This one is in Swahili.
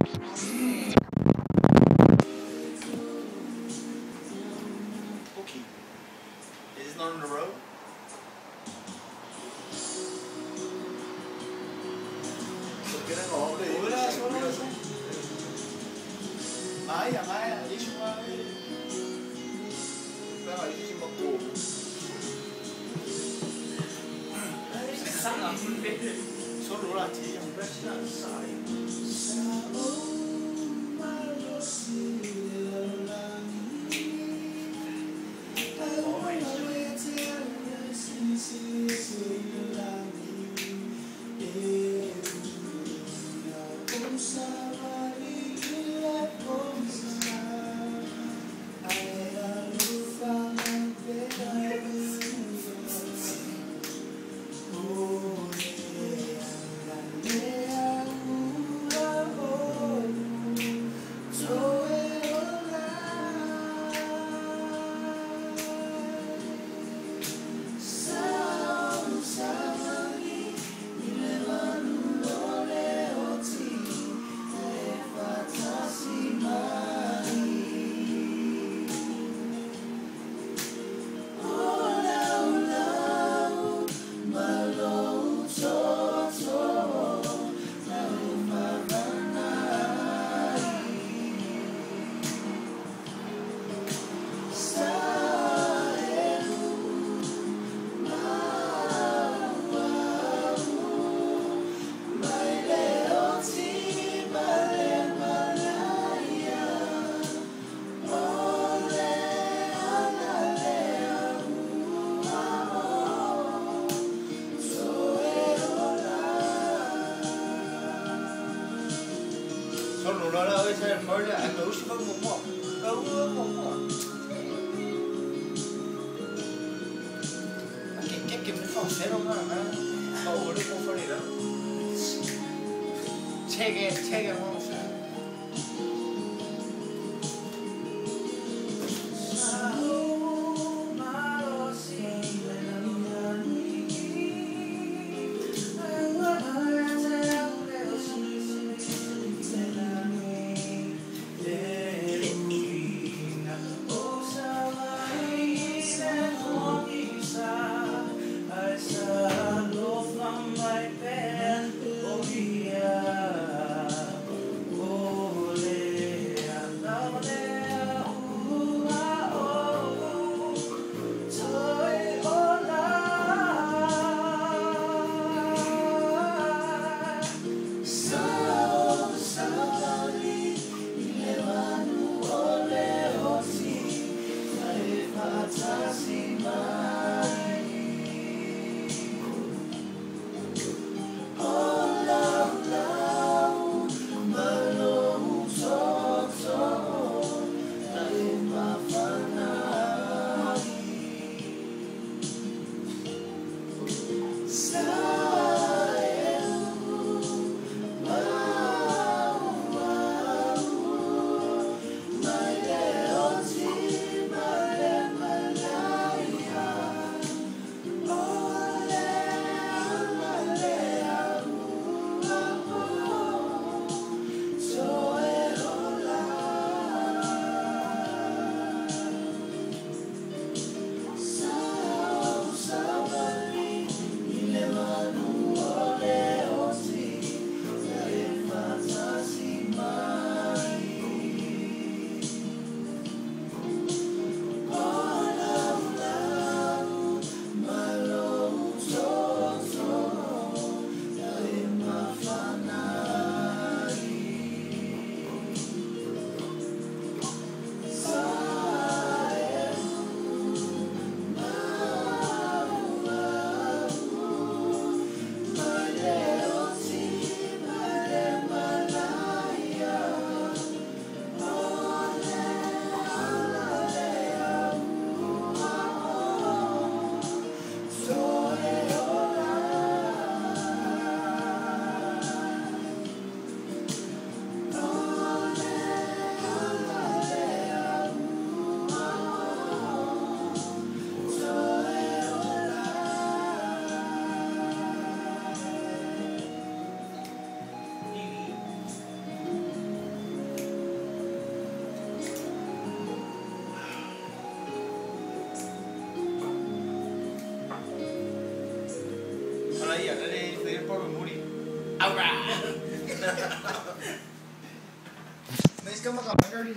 Okay. Is this not on the road? Porque era noble. Maya, deixa uma. Pega aí, deixa uma cor. Solo la tia, un pezzo sai. Solo no la ves en Florida, and those from Momo. Que me faceram, mano. Só o olho com Florida. Chega, vamos. ahí, hablarle de despedir por memoria. ¡Aura! May iska makamagari.